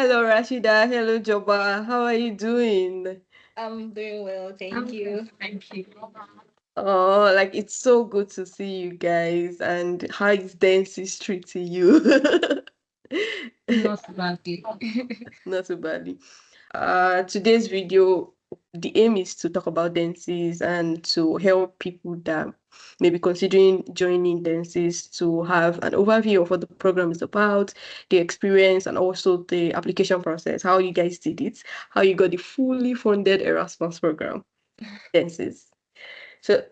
Hello, Rashida. Hello, Joba. How are you doing? I'm doing well, thank you. Thank you. Oh, like it's so good to see you guys. And how is DENSYS treating you? Not badly. Not so badly. Today's video, the aim is to talk about DENSYS and to help people that may be considering joining DENSYS to have an overview of what the program is about, the experience, and also the application process, how you guys did it, how you got the fully funded Erasmus program, DENSYS. So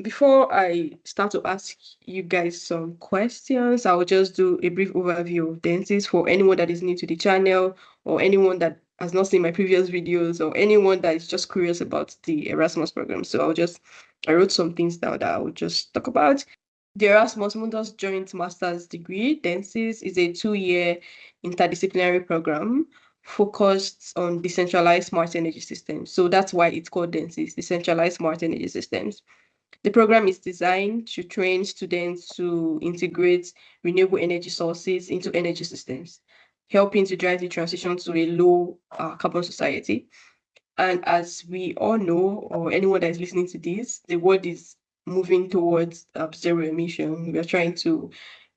before I start to ask you guys some questions, I'll just do a brief overview of DENSYS for anyone that is new to the channel or anyone that has not seen my previous videos or anyone that is just curious about the Erasmus program. So I wrote some things down that I'll just talk about. The Erasmus Mundus Joint Master's Degree, DENSYS, is a 2-year interdisciplinary program focused on decentralized smart energy systems. So that's why it's called DENSYS, Decentralized Smart Energy Systems. The program is designed to train students to integrate renewable energy sources into energy systems, helping to drive the transition to a low carbon society. And as we all know, or anyone that is listening to this, the world is moving towards zero emission. We are trying to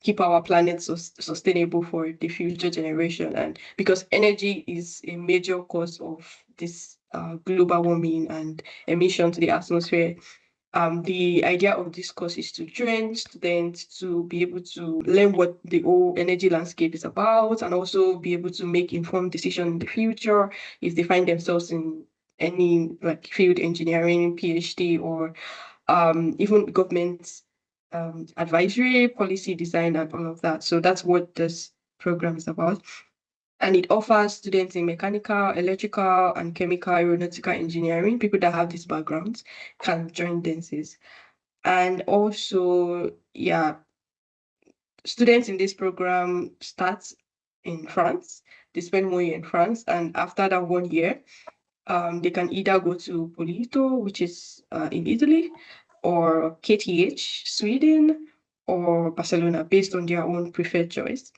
keep our planet sustainable for the future generation. And because energy is a major cause of this global warming and emission to the atmosphere, the idea of this course is to train students to be able to learn what the whole energy landscape is about and also be able to make informed decisions in the future if they find themselves in any like field engineering, PhD, or even government advisory, policy design, and all of that. So that's what this program is about. And it offers students in mechanical, electrical, and chemical aeronautical engineering. People that have these backgrounds can join DENSYS. And also, yeah, students in this program start in France. They spend 1 year in France, and after that 1 year, they can either go to Polito, which is in Italy, or KTH, Sweden, or Barcelona, based on their own preferred choice.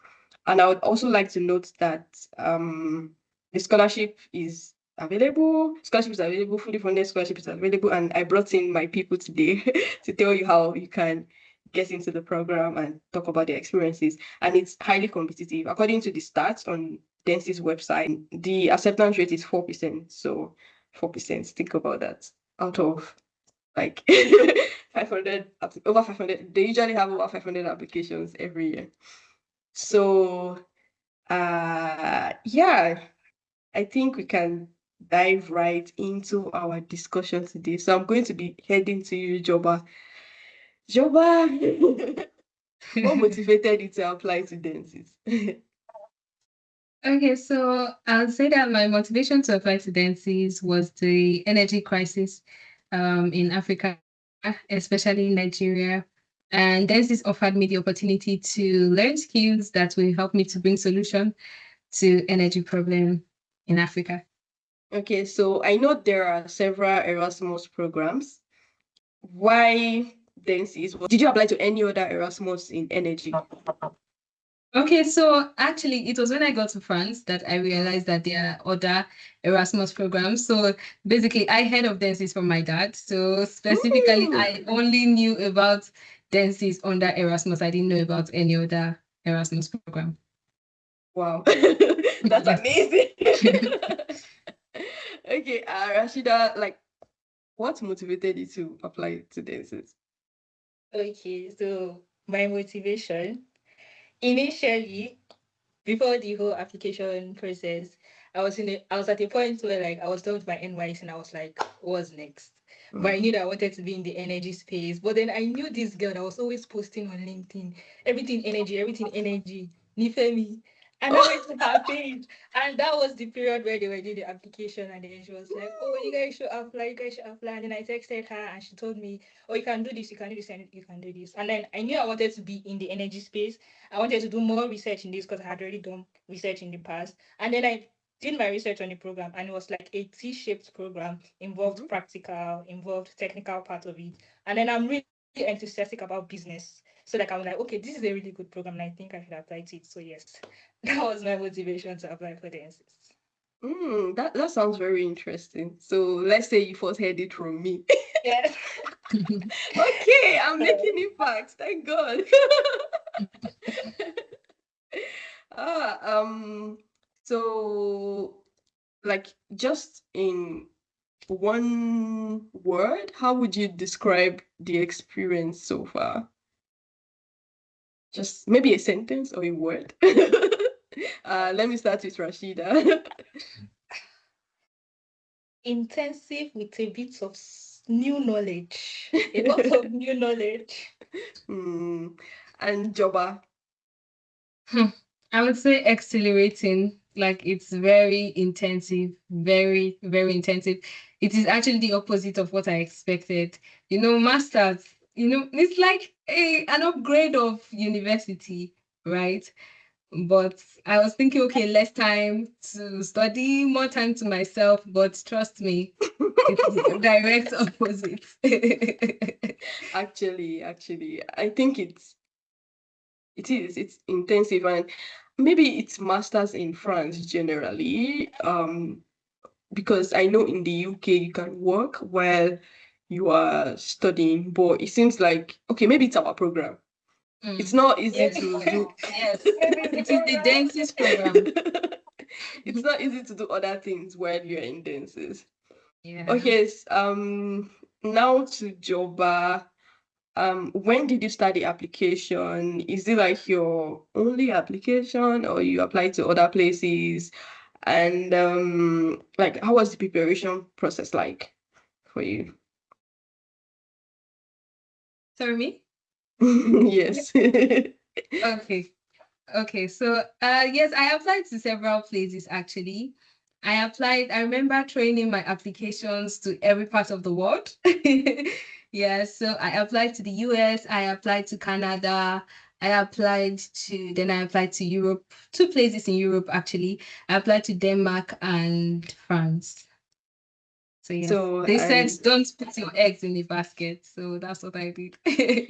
And I would also like to note that the scholarship is available. Scholarship is available, fully funded scholarship is available. And I brought in my people today to tell you how you can get into the program and talk about the experiences. And it's highly competitive. According to the stats on DENSYS website, the acceptance rate is 4%. So 4%, think about that. Out of like 500, over 500, they usually have over 500 applications every year. So yeah, I think we can dive right into our discussion today. So I'm going to be heading to you, Joba. Joba, what motivated you to apply to DENSYS? Okay, so I'll say that my motivation to apply to DENSYS was the energy crisis in Africa, especially in Nigeria. And DENSYS offered me the opportunity to learn skills that will help me to bring solution to energy problem in Africa. Okay, so I know there are several Erasmus programs. Why DENSYS? Did you apply to any other Erasmus in energy? Okay, so actually, it was when I got to France that I realized that there are other Erasmus programs. So basically, I heard of DENSYS from my dad. So specifically, I only knew about DENSYS under Erasmus. I didn't know about any other Erasmus program. Wow, that's amazing. Okay, Rashida, like, what motivated you to apply to DENSYS? Okay, so my motivation initially, before the whole application process, I was at a point where like I was done with my NYC and I was like, what's next? But I knew that I wanted to be in the energy space. But then I knew this girl that was always posting on LinkedIn, everything energy, Nifemi. And I went to her page. And that was the period where they were doing the application. And then she was like, oh, you guys should apply. And then I texted her and she told me, oh, you can do this, you can do this, and you can do this. And then I knew I wanted to be in the energy space. I wanted to do more research in this because I had already done research in the past. And then I did my research on the program, and it was like a T-shaped program, involved practical, involved technical part of it. And then I'm really enthusiastic about business. So like I'm like, okay, this is a really good program, and I think I should apply to it. So yes, That was my motivation to apply for the DENSYS. That sounds very interesting. So let's say you first heard it from me. Yes. Okay, I'm making it facts. Thank God. ah, so like just in one word, how would you describe the experience so far? Just maybe a sentence or a word. Let me start with Rashida. Intensive with a bit of new knowledge. A lot of new knowledge. And Joba. I would say exhilarating. Like it's very intensive, very, very intensive. It is actually the opposite of what I expected. Masters, it's like an upgrade of university, right? But I was thinking, okay, less time to study, more time to myself. But trust me, it's the direct opposite. Actually, I think it's intensive, and maybe it's masters in France generally. Because I know in the UK you can work while you are studying, but it seems like okay, maybe it's our program. It's not easy Yes. to do. Yes, it is the DENSYS program. It's not easy to do other things while you're in dances. Yeah. Okay, now to Joba. When did you start the application? Is it like your only application or you applied to other places? And like how was the preparation process like for you? Sorry, me? Yes. Okay. Okay. So, yes, I applied to several places actually. I remember training my applications to every part of the world. Yeah. So I applied to the US, I applied to Canada, then I applied to Europe, two places in Europe actually. I applied to Denmark and France. So yes, So they said and don't put your eggs in a basket. So that's what I did.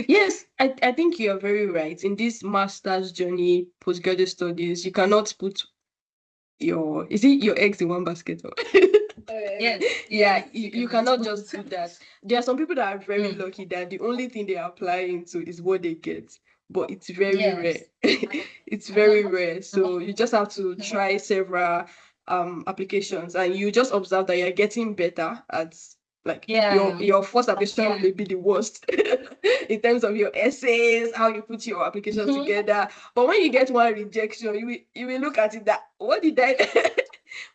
yes, I think you are very right. In this master's journey, postgraduate studies, you cannot put your eggs in one basket. Yes, Yeah, yes, you you cannot cannot put. just do that. There are some people that are very Mm, lucky that the only thing they apply into is what they get, but it's very rare. yes. It's very rare. So you just have to try several applications, and you just observe that you're getting better at like Yeah. your first application may be the worst in terms of your essays, how you put your application Mhm. together. But when you get one rejection, you will look at it that what did I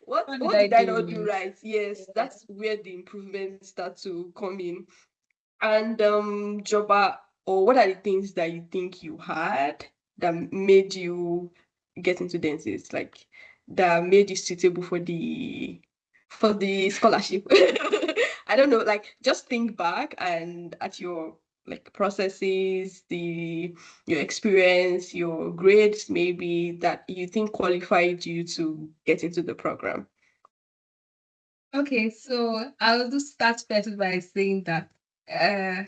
What did what I did I not do do? right? Yes, Yeah. that's where the improvements start to come in. And Joba, or what are the things that you think you had that made you get into dances, like that made you suitable for the scholarship? I don't know, like just think back and at your like processes, your experience, your grades maybe that you think qualified you to get into the program. Okay, so I'll just start first by saying that uh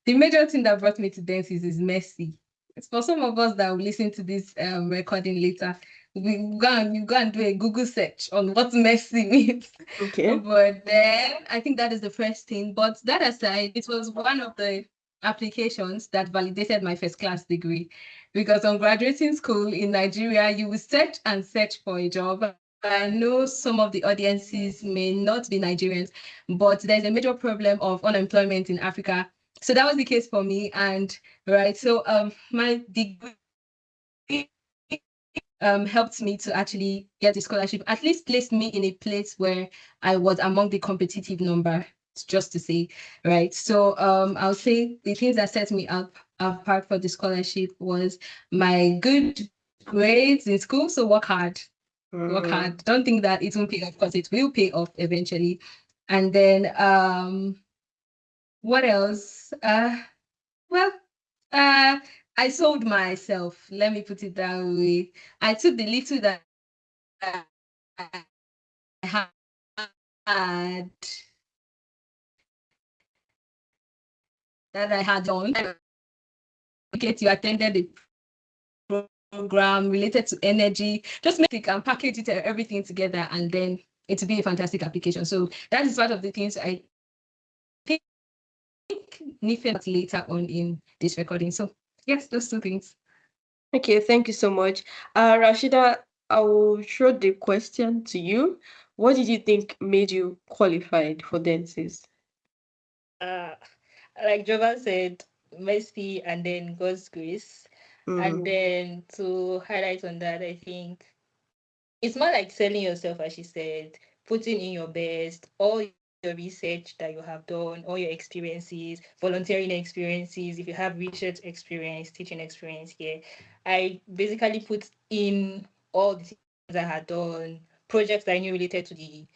the major thing that brought me to dances is mercy. It's for some of us that will listen to this recording later. We go and do a Google search on what mercy means. Okay. But then I think that is the first thing. But that aside, it was one of the applications that validated my first class degree. Because on graduating school in Nigeria, you will search and search for a job. I know some of the audiences may not be Nigerians, but there's a major problem of unemployment in Africa. So that was the case for me. And right, so my degree helped me to actually get a scholarship, at least placed me in a place where I was among the competitive number, just to say, right? So I'll say the things that set me up apart for the scholarship was my good grades in school. So work hard. Don't think that it won't pay off because it will pay off eventually. And then what else? Well, uh, I sold myself. Let me put it that way. I took the little that I had that I had done. Okay, you attended the program related to energy. Just make it and package it everything together, and then it will be a fantastic application. So that is one of the things I think Nife later on in this recording. So yes, those two things. Okay, thank you so much. Rashida, I will throw the question to you. What did you think made you qualified for DENSYS? Like Jova said, mercy and then God's grace. And then to highlight on that, I think it's more like selling yourself, as she said, putting in your best, all your research that you have done, all your experiences, volunteering experiences, if you have research experience, teaching experience here. I basically put in all the things I had done, projects that I knew related to the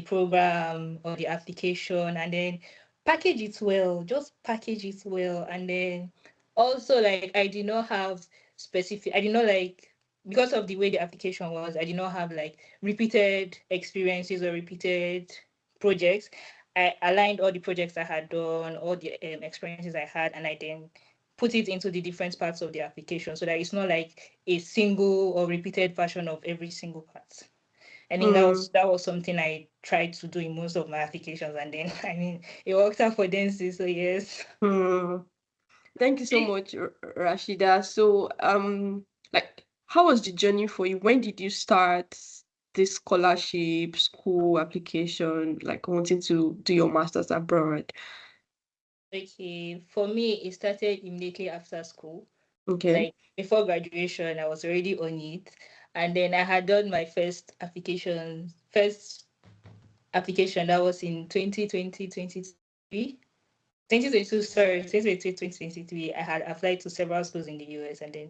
program or the application, and then package it well, just package it well. And then also, like, I did not like, because of the way the application was, I did not have like repeated experiences or repeated projects. I aligned all the projects I had done, all the experiences I had, and I then put it into the different parts of the application so that it's not like a single or repeated version of every single part. I think that was something I tried to do in most of my applications, and then I mean it worked out for DENSYS, so yes. Thank you so much, Rashida. So, like, how was the journey for you? When did you start this scholarship, school application, like wanting to do your master's abroad? Okay, for me, it started immediately after school. Okay. Like before graduation, I was already on it. And then I had done my first application that was in 2020, 2023. 2022, sorry, 2022, 2023. I had applied to several schools in the US, and then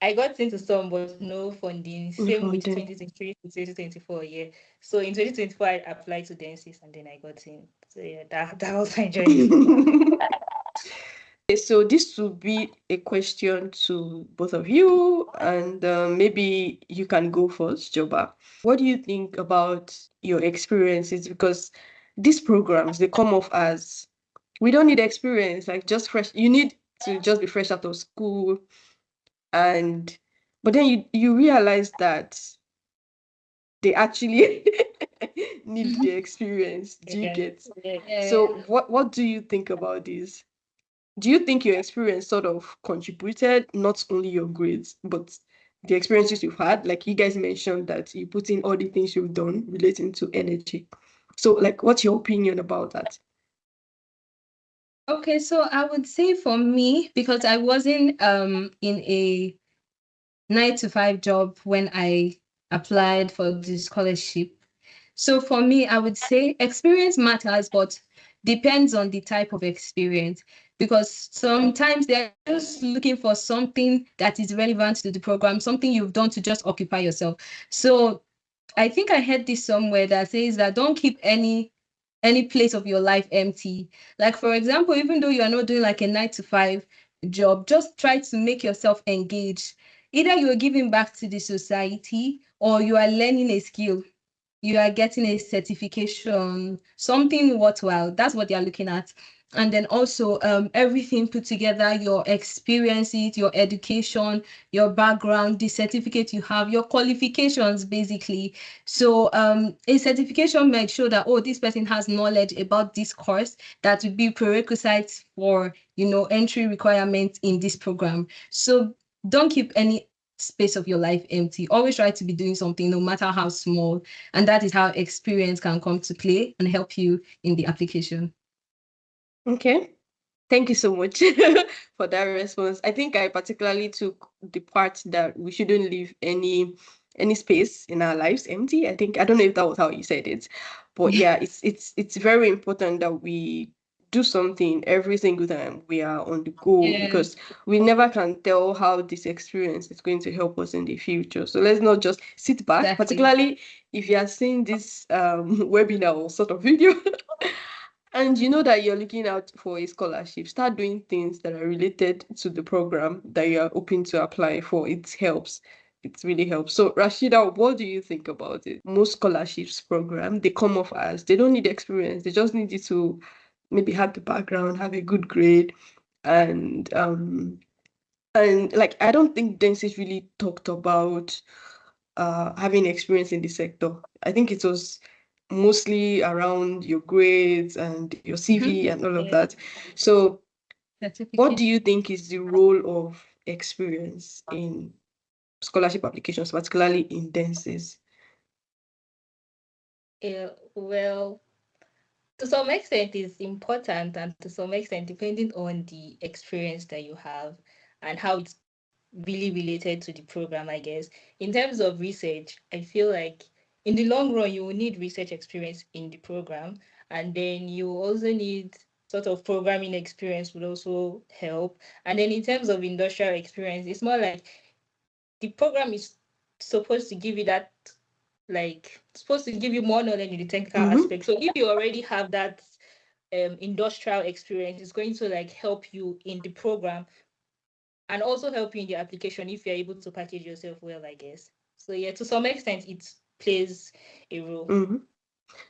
I got into some, but no funding. Same with Funding. 2023 to 2024, yeah. So in 2024, I applied to DENSYS, and then I got in. So yeah, that was my journey so far. So this will be a question to both of you, and maybe you can go first, Joba. What do you think about your experiences? Because these programs, they come off as, we don't need experience, like just fresh. You need to just be fresh out of school, and but then you realize that they actually need the experience. Do you Yeah. get? Yeah. So what do you think about this? Do you think your experience sort of contributed, not only your grades, but the experiences you've had? Like you guys mentioned that you put in all the things you've done relating to energy. So, like, what's your opinion about that? Okay, so I would say for me, because I wasn't in a 9 to 5 job when I applied for the scholarship. So for me, I would say experience matters, but depends on the type of experience. Because sometimes they're just looking for something that is relevant to the program, something you've done to just occupy yourself. So I think I heard this somewhere that says that don't keep any place of your life empty. Like for example, even though you are not doing like a 9 to 5 job, just try to make yourself engaged. Either you are giving back to the society or you are learning a skill, you are getting a certification, something worthwhile. That's what they're looking at. And then also everything put together, your experiences, your education, your background, the certificate you have, your qualifications, basically. So a certification might show that, oh, this person has knowledge about this course that would be prerequisites for, entry requirements in this program. So don't keep any space of your life empty. Always try to be doing something, no matter how small. And that is how experience can come to play and help you in the application. Okay. Thank you so much for that response. I think I particularly took the part that we shouldn't leave any space in our lives empty. I don't know if that was how you said it, but yeah, it's very important that we do something every single time we are on the go, because we never can tell how this experience is going to help us in the future. So let's not just sit back, Exactly. particularly if you are seeing this webinar or sort of video and you know that you're looking out for a scholarship, start doing things that are related to the program that you are hoping to apply for. It helps. It really helps. So, Rashida, what do you think about it? Most scholarships program, they come off as they don't need experience. They just need you to maybe have the background, have a good grade, and And like, I don't think DENSYS really talked about having experience in the sector. I think it was mostly around your grades and your CV and all of that. So what do you think is the role of experience in scholarship applications, particularly in DENSYS? Yeah, well, to some extent it's important, and to some extent depending on the experience that you have and how it's really related to the program, I guess. In terms of research, I feel like in the long run you will need research experience in the program, and then you also need sort of programming experience would also help. And then in terms of industrial experience, it's more like the program is supposed to give you that, like supposed to give you more knowledge in the technical aspect. So if you already have that industrial experience, it's going to like help you in the program and also help you in the application if you're able to package yourself well, I guess. So yeah, to some extent it plays a role.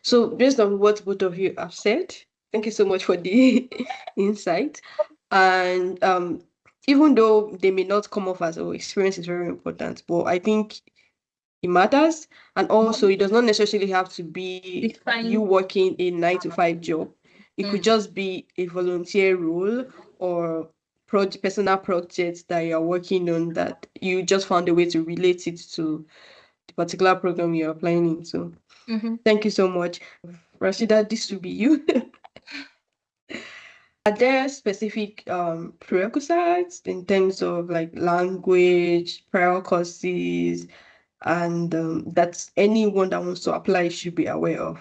So based on what both of you have said, thank you so much for the insight. And even though they may not come off as, oh, experience is very important, but I think it matters. And also, it does not necessarily have to be you working a 9 to 5 job. It could just be a volunteer role or personal projects that you're working on that you just found a way to relate it to the particular program you're applying into. Thank you so much. Rashida, this will be you. Are there specific prerequisites in terms of like language, prior courses, and that anyone that wants to apply should be aware of?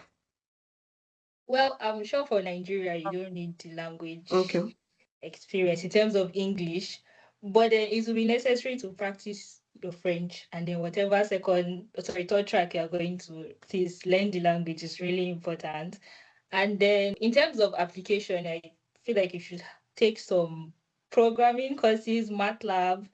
Well, I'm sure for Nigeria you don't need the language Okay. experience in terms of English, but then it will be necessary to practice your French, and then whatever third track you're going to, please learn the language is really important. And then in terms of application, I feel like you should take some programming courses, MATLAB,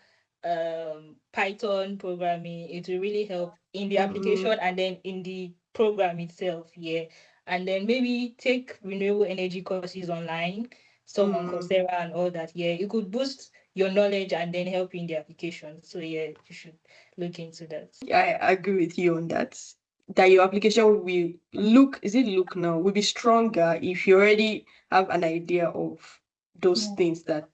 Python programming. It will really help in the application and then in the program itself. Yeah. And then maybe take renewable energy courses online, some on Coursera and all that. Yeah, it could boost your knowledge and then help you in the application. So yeah, you should look into that. I agree with you on that. That your application will look, is it look now, will be stronger if you already have an idea of those things that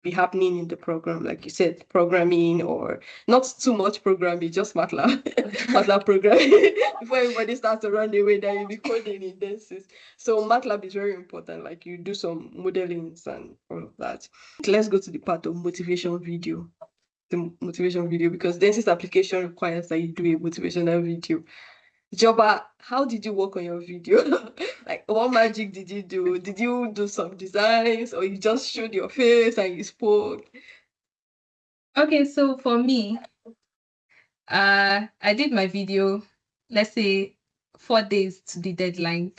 be happening in the program, like you said, programming or not too much programming, just MATLAB, MATLAB programming. Before everybody starts to run away, then you'll be coding in DENSYS. So MATLAB is very important. Like you do some modelings and all of that. Let's go to the part of motivation video. The motivation video, because DENSYS application requires that you do a motivational video. Joba, how did you work on your video? Like, what magic did you do? Did you do some designs or you just showed your face and you spoke? Okay, so for me, I did my video, let's say 4 days to the deadline.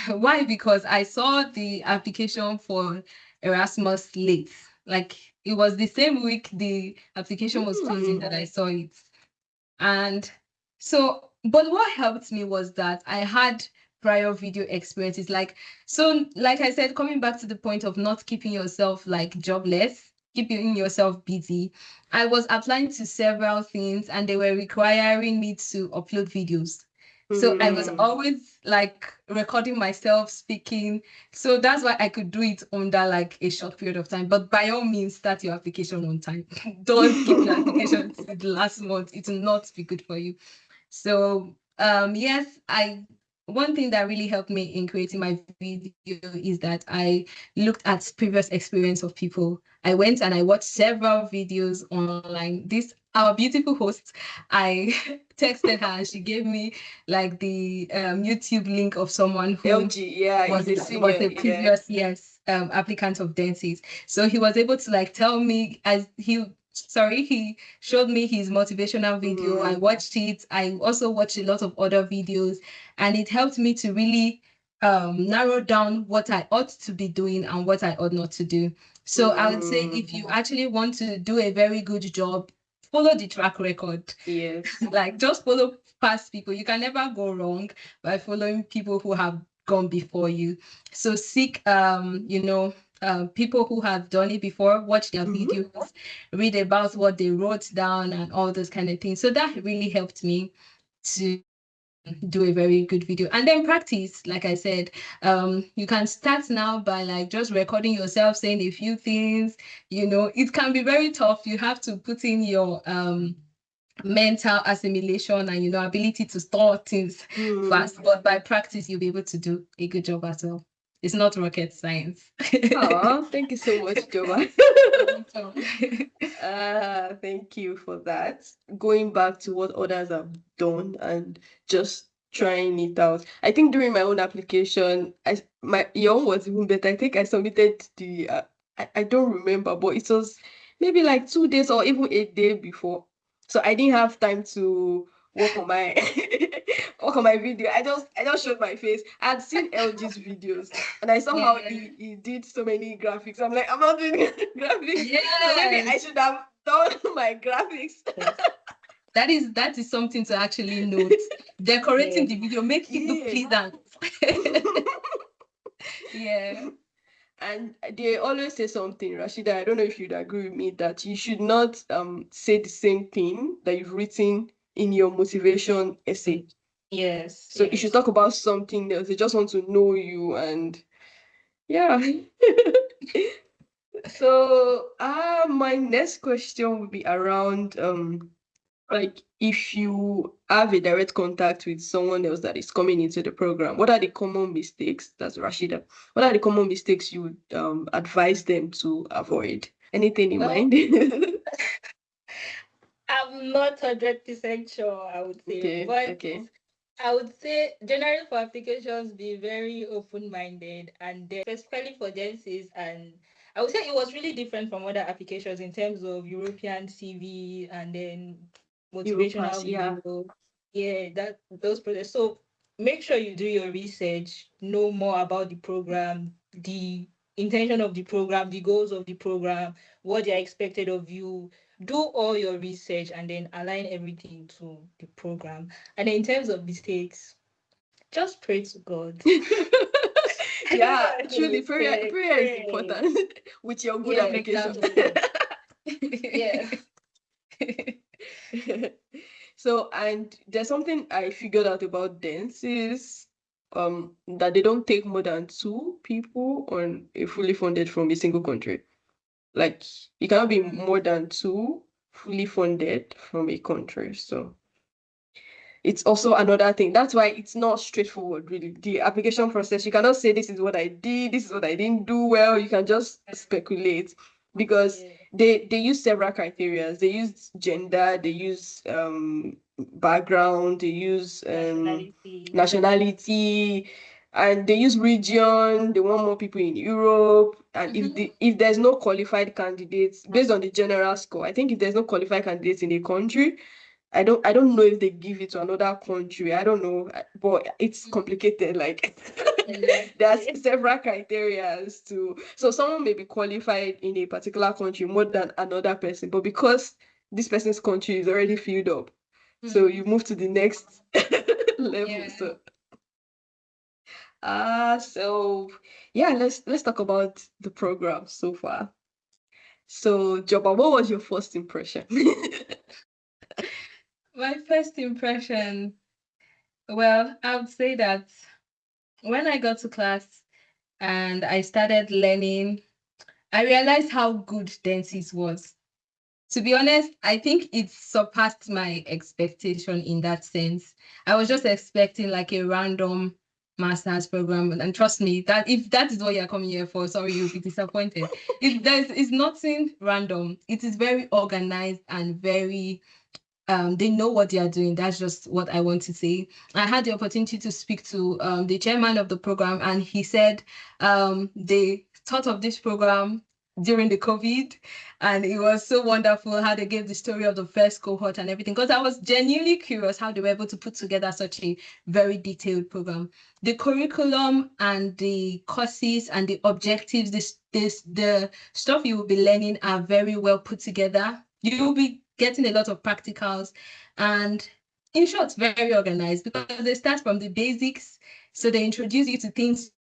Why? Because I saw the application for Erasmus late. Like it was the same week the application was closing that I saw it. And so, but what helped me was that I had prior video experiences. Like I said, coming back to the point of not keeping yourself like jobless, keeping yourself busy, I was applying to several things and they were requiring me to upload videos. So I was always like recording myself speaking. So that's why I could do it under like a short period of time. But by all means, start your application on time. Don't keep your application to the last month. It will not be good for you. So yes, one thing that really helped me in creating my video is that I looked at previous experience of people. I went and I watched several videos online. This our beautiful host, I texted her and she gave me like the YouTube link of someone who LG, yeah, was he's a was senior, a previous applicant of DENSYS. So he was able to like tell me he showed me his motivational video. I watched it. I also watched a lot of other videos, and it helped me to really narrow down what I ought to be doing and what I ought not to do. So I would say if you actually want to do a very good job, follow the track record. Yes. Like just follow past people. You can never go wrong by following people who have gone before you. So seek people who have done it before, watch their videos, read about what they wrote down and all those kind of things. So that really helped me to do a very good video. And then practice, like I said, you can start now by like just recording yourself saying a few things. It can be very tough. You have to put in your mental assimilation and ability to store things fast, but by practice you'll be able to do a good job as well. It's not rocket science. Oh, thank you so much, Jova. Thank you for that. Going back to what others have done and just trying it out. I think during my own application, my your own was even better. I think I submitted I don't remember, but it was maybe like 2 days or even a day before. So I didn't have time to work on my work on my video. I just showed my face. I had seen LG's videos and I saw how he did so many graphics. I'm like, I'm not doing graphics. So maybe I should have done my graphics. That is something to actually note. Decorating the video, make it look pleasant. Yeah. And they always say something, Rashida. I don't know if you'd agree with me that you should not say the same thing that you've written in your motivation essay. Yes. So you should talk about something else. They just want to know you and yeah. So my next question would be around like if you have a direct contact with someone else that is coming into the program, what are the common mistakes? That's Rashida. What are the common mistakes you would advise them to avoid? Anything in mind? I'm not 100% sure, I would say, but I would say generally for applications, be very open-minded, and then specifically for DENSYS, and I would say it was really different from other applications in terms of European CV and then motivational video. Yeah, those projects. So make sure you do your research, know more about the program, the intention of the program, the goals of the program, what they are expected of you. Do all your research and then align everything to the program. And in terms of mistakes, just pray to God. Yeah, truly, prayer is important with your good application. Exactly. Yeah. So, and there's something I figured out about DENSYS, that they don't take more than 2 people on a fully funded from a single country. Like, you cannot be more than 2 fully funded from a country. So it's also another thing. That's why it's not straightforward, really. The application process, you cannot say this is what I did, this is what I didn't do well. You can just speculate because they use several criteria. They use gender, they use background, they use nationality, and they use region. They want more people in Europe. And if there's no qualified candidates based on the general score, I think if there's no qualified candidates in a country, I don't know if they give it to another country. I don't know, but it's complicated. Like there's several criteria so someone may be qualified in a particular country more than another person, but because this person's country is already filled up, so you move to the next level. So yeah, let's talk about the program so far. So Joba, what was your first impression? My first impression, well, I would say that when I got to class and I started learning, I realized how good DENSYS was. To be honest, I think it surpassed my expectation in that sense. I was just expecting like a random master's program, and trust me, that if that is what you're coming here for, sorry, you'll be disappointed. It's nothing random. It is very organized and very they know what they are doing. That's just what I want to say. I had the opportunity to speak to the chairman of the program, and he said they thought of this program during the COVID, and it was so wonderful how they gave the story of the first cohort and everything, because I was genuinely curious how they were able to put together such a very detailed program. The curriculum and the courses and the objectives, the stuff you will be learning are very well put together. You will be getting a lot of practicals, and in short, very organized, because they start from the basics. So they introduce you to things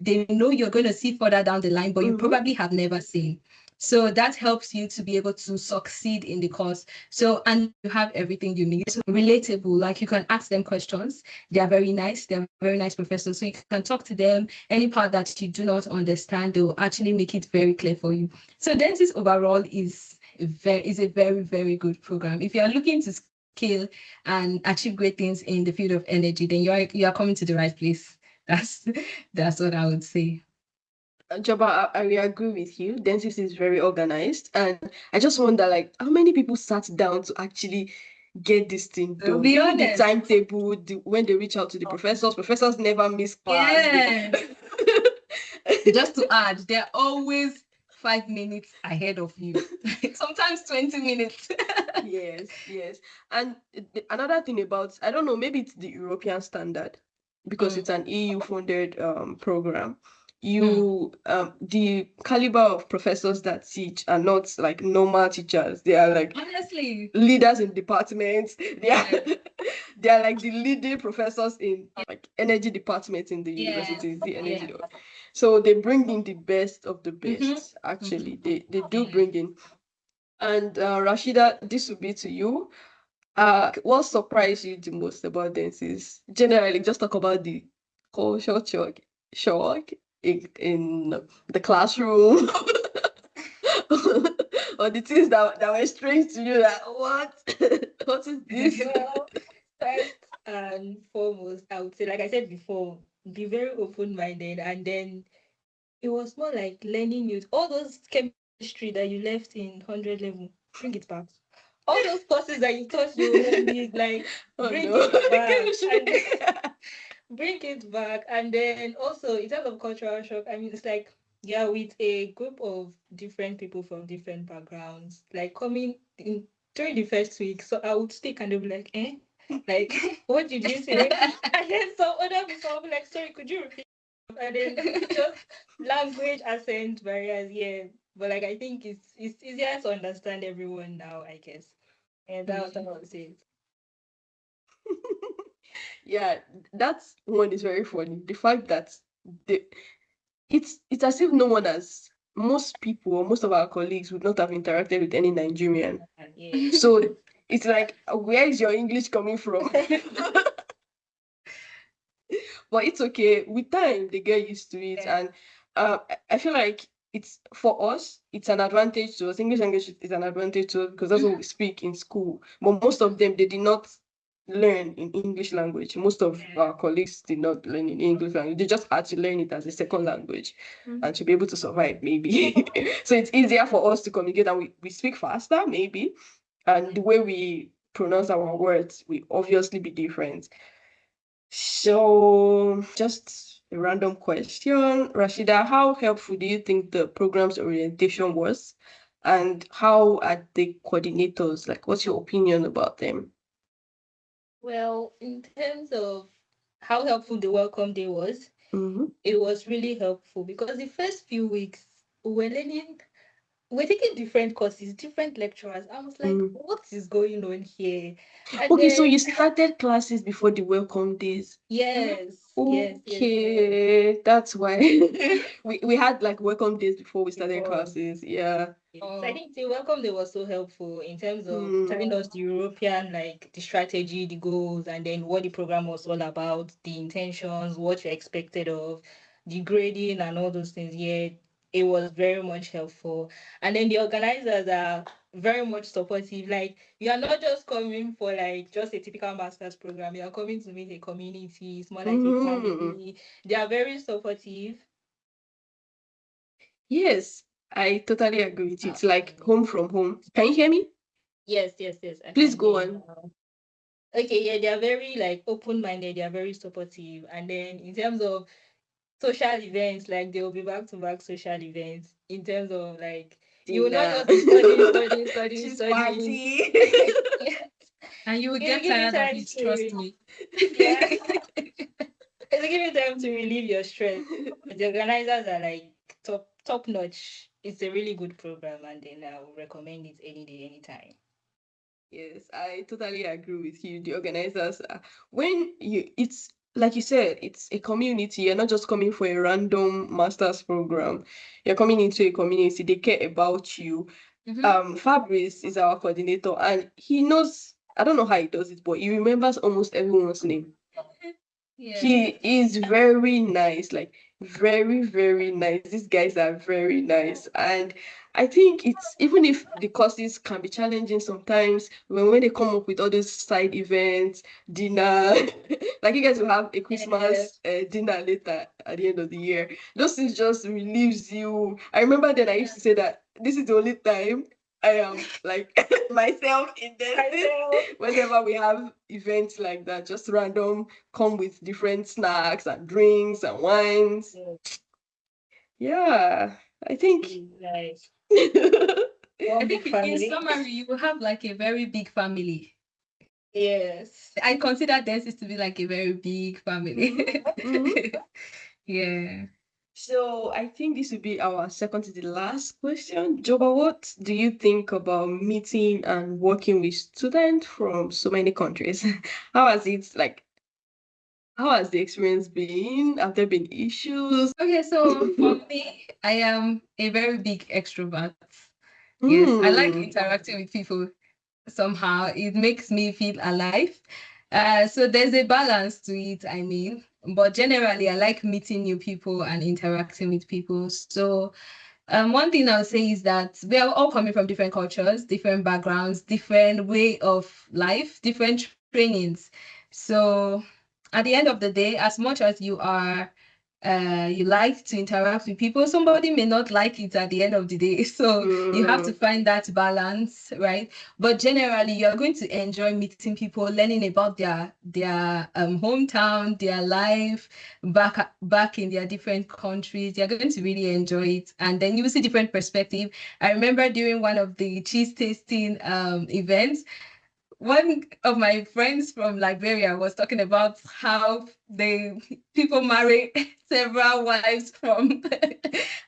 they know you're going to see further down the line, but you Mhm. probably have never seen. So that helps you to be able to succeed in the course. So, and you have everything you need. So relatable, like you can ask them questions. They are very nice. They're very nice professors. So you can talk to them. Any part that you do not understand, they'll actually make it very clear for you. So DENSYS overall is a very, very good program. If you are looking to scale and achieve great things in the field of energy, then you are coming to the right place. That's what I would say. Joba, I will agree with you. DENSYS is very organized, and I just wonder, like, how many people sat down to actually get this thing done? Be Even the honest. timetable, when they reach out to the professors never miss class. Yeah. Just to add, they're always 5 minutes ahead of you. Sometimes 20 minutes. Yes. And another thing about, I don't know, maybe it's the European standard because it's an EU funded program. The caliber of professors that teach are not like normal teachers. They are like Honestly. leaders in departments. They are like the leading professors in like energy departments in the universities, the energy. So they bring in the best of the best. Actually, they do bring in. And Rashida, this will be to you. What surprised you the most about DENSYS? Generally, just talk about the culture shock in the classroom. Or the things that were strange to you, like, what? What is this? Well, first and foremost, I would say, like I said before, be very open-minded, and then it was more like learning new. All those chemistry that you left in 100 level, bring it back. All those courses that you thought you wouldn't need, like, Oh bring no. it back. And Chemistry. bring it back. And then also, in terms of cultural shock, I mean, it's like, yeah, with a group of different people from different backgrounds, like coming in during the first week. So I would stick and they'll be like, eh? Like, what did you say? And then some other people will be like, sorry, could you repeat? And then just language, accent barriers, yeah. But like, I think it's easier to understand everyone now, I guess. And that's what I would say. Yeah, that's one is very funny. The fact that the it's as if no one has most people or most of our colleagues would not have interacted with any Nigerian. Yeah. So it's like, where is your English coming from? But it's okay. With time, they get used to it, Yeah. and I feel like it's for us. It's an advantage to us. English language is an advantage to us because that's what we speak in school. But most of them, they did not learn in English language. Most of our colleagues did not learn in English language. They just had to learn it as a second language and to be able to survive, maybe. So it's easier for us to communicate, and we speak faster, maybe, and the way we pronounce our words will obviously be different. So, just a random question. Rashida, how helpful do you think the program's orientation was? And how are the coordinators? Like, what's your opinion about them? Well, in terms of how helpful the welcome day was, Mm-hmm. it was really helpful because the first few weeks we were learning, we're taking different courses, different lecturers. I was like, Mm. what is going on here? And Okay, so then, you started classes before the welcome days. yes. Okay, that's why we had like welcome days before we started Before. classes. Yeah. So I think the welcome day was so helpful in terms of Mm. telling us the European, like the strategy, the goals, and then what the program was all about, the intentions, what you expected of, the grading, and all those things. Yeah, it was very much helpful. And then the organizers are very much supportive. Like, you are not just coming for like just a typical master's program, you are coming to meet a community, it's more like a Mm. family. They are very supportive. Yes, I totally agree with you. It's like home from home. Can you hear me? Yes, I Please can go hear you on. now. Okay, yeah, they are very like open-minded, they are very supportive. And then in terms of social events, like they will be back-to-back social events in terms of like you will not Dinner. just be She's studying. party. Yeah. And you will It'll get give you tired of time it, trust to, me. yeah, it'll give you time to relieve your stress. But the organizers are like top notch. It's a really good program, and then I will recommend it any day, anytime. Yes, I totally agree with you. The organizers, when you, it's like you said, it's a community. You're not just coming for a random master's program. You're coming into a community. They care about you. Fabrice is our coordinator, and he knows. I don't know how he does it, but he remembers almost everyone's name. Yeah. He is very nice, like very, very nice. These guys are very nice. And I think it's even if the courses can be challenging sometimes when they come up with all those side events, dinner, like you guys will have a Christmas dinner later at the end of the year. Those things just relieves you. I remember then I used to say that this is the only time I am like myself in this whenever we have events like that, just random come with different snacks and drinks and wines. Yeah, I think. Nice. I One big think in family. summary, you will have like a very big family. Yes. I consider DENSYS to be like a very big family. Yeah. So I think this will be our second to the last question. Joba, what do you think about meeting and working with students from so many countries? How has it like? How has the experience been? Have there been issues? Okay, so for me, I am a very big extrovert. Yes, I like interacting with people somehow. It makes me feel alive. So there's a balance to it, I mean. But generally, I like meeting new people and interacting with people. So one thing I'll say is that we are all coming from different cultures, different backgrounds, different way of life, different trainings. So at the end of the day, as much as you like to interact with people, somebody may not like it at the end of the day. So you have to find that balance, right? But generally, you're going to enjoy meeting people, learning about their hometown, their life back in their different countries. You're going to really enjoy it, and then you will see different perspective. I remember during one of the cheese tasting events, one of my friends from Liberia was talking about how people marry several wives from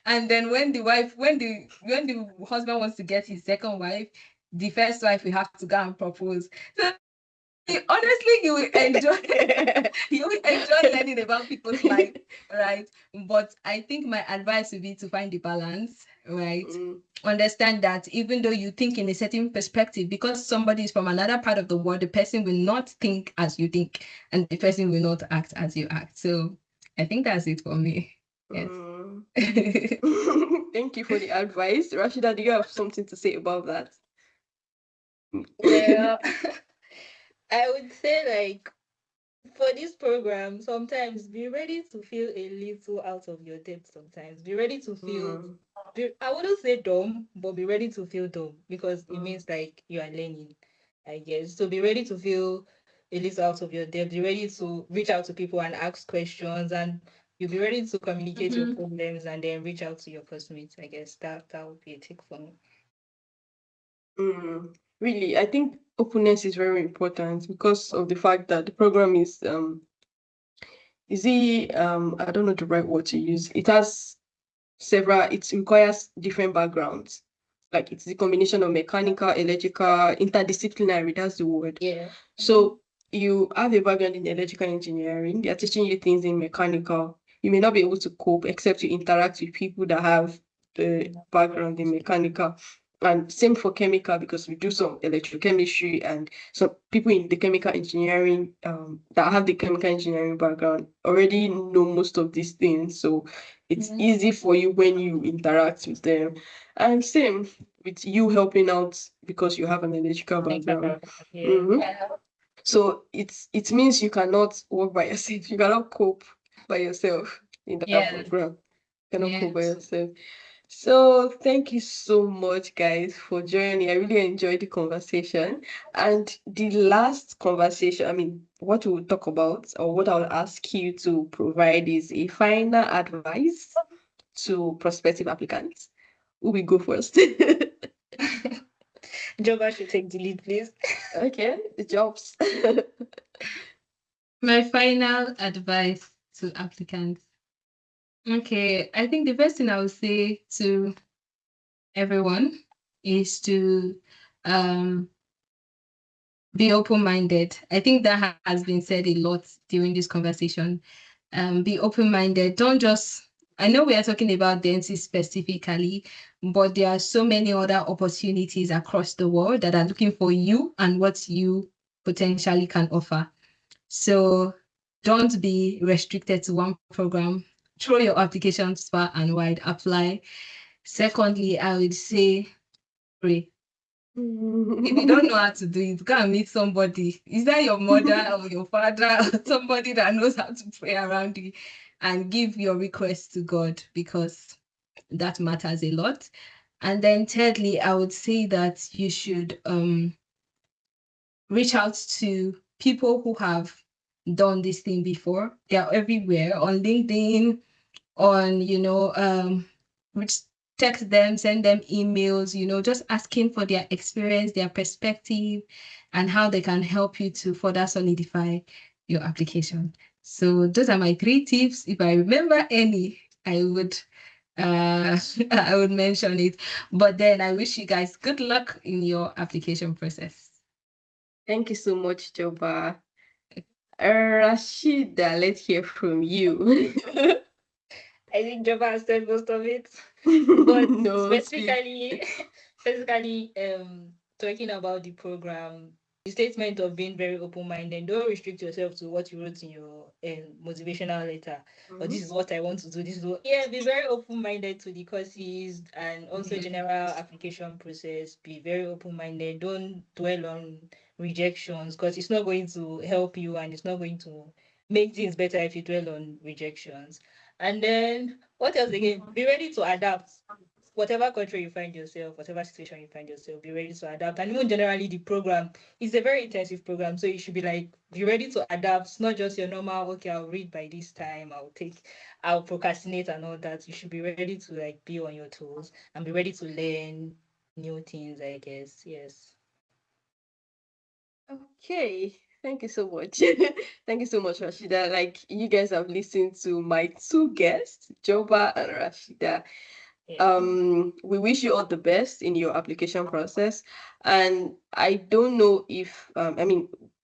and then when the husband wants to get his second wife, the first wife will have to go and propose. So honestly, you will enjoy learning about people's life, right? But I think my advice would be to find the balance, right? Understand that even though you think in a certain perspective, because somebody is from another part of the world, the person will not think as you think, and the person will not act as you act. So I think that's it for me. Yes. Thank you for the advice. Rashida, do you have something to say about that? Well, I would say like for this program, sometimes be ready to feel a little out of your depth. Sometimes be ready to feel. I wouldn't say dumb, but be ready to feel dumb because it means like you are learning, I guess. So be ready to feel a little out of your depth. Be ready to reach out to people and ask questions, and you'll be ready to communicate your problems and then reach out to your classmates. I guess that would be a take for me. Really, I think openness is very important because of the fact that the program is I don't know the right word to use. It has several, it requires different backgrounds. Like it's the combination of mechanical, electrical, interdisciplinary, that's the word. Yeah. So you have a background in electrical engineering, they're teaching you things in mechanical. You may not be able to cope except you interact with people that have the background in mechanical. And same for chemical, because we do some electrochemistry, and some people in the chemical engineering that have the chemical engineering background already know most of these things. So it's easy for you when you interact with them. And same with you helping out because you have an electrical background. Yeah. So it means you cannot work by yourself. You cannot cope by yourself in that program. You cannot cope by yourself. So thank you so much, guys, for joining. I really enjoyed the conversation. And the last conversation, I mean, what we'll talk about or what I'll ask you to provide is a final advice to prospective applicants. Who will go first? Joba should take the lead, please. Okay, the jobs. My final advice to applicants. Okay, I think the first thing I would say to everyone is to Be open-minded. I think that has been said a lot during this conversation. Be open-minded. Don't just, I know we are talking about DENSYS specifically, but there are so many other opportunities across the world that are looking for you and what you potentially can offer. So don't be restricted to one program. Throw your applications far and wide, apply. Secondly, I would say pray. If you don't know how to do it, go and meet somebody. Is that your mother or your father or somebody that knows how to pray around you, and give your request to God, because that matters a lot. And then thirdly, I would say that you should reach out to people who have done this thing before. They are everywhere on LinkedIn, on, which text them, send them emails, just asking for their experience, their perspective, and how they can help you to further solidify your application. So those are my 3 tips. If I remember any, I would I would mention it. But then I wish you guys good luck in your application process. Thank you so much, Joba. Rashida, let's hear from you. I think Java has said most of it. But No, speak. specifically, talking about the program, the statement of being very open-minded. Don't restrict yourself to what you wrote in your motivational letter. Or this is what I want to do. This is what, yeah. Be very open-minded to the courses and also general application process. Be very open-minded. Don't dwell on rejections, because it's not going to help you and it's not going to make things better if you dwell on rejections. And then what else again? Be ready to adapt. Whatever country you find yourself, whatever situation you find yourself, be ready to adapt. And even generally, the program is a very intensive program. So you should be like, be ready to adapt. It's not just your normal, okay, I'll read by this time, I'll procrastinate and all that. You should be ready to like be on your toes and be ready to learn new things, I guess. Yes. Okay, thank you so much. Thank you so much, Rashida. Like, you guys have listened to my 2 guests, Joba and Rashida. Yeah. We wish you all the best in your application process. And I don't know if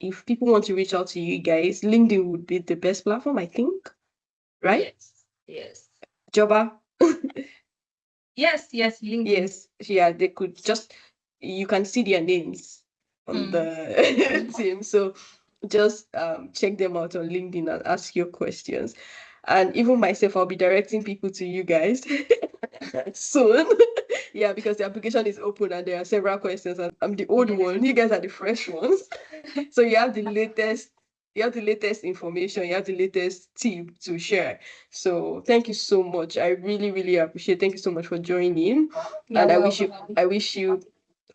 if people want to reach out to you guys, LinkedIn would be the best platform, I think, right? Yes. Yes. Joba? Yes, LinkedIn. Yes, yeah, they could just, you can see their names on the team. So just check them out on LinkedIn and ask your questions. And even myself, I'll be directing people to you guys soon. Yeah, because the application is open and there are several questions, and I'm the old one. You guys are the fresh ones. So you have the latest information, you have the latest tip to share. So thank you so much. I really, really appreciate. Thank you so much for joining. And I wish you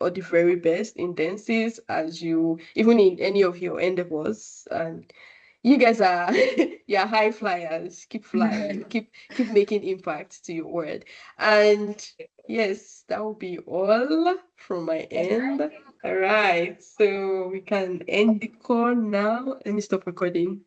all the very best in dances as you, even in any of your endeavors. And you guys are you're high flyers. Keep flying. Keep making impact to your word. And yes, that will be all from my end. All right, so we can end the call now. Let me stop recording.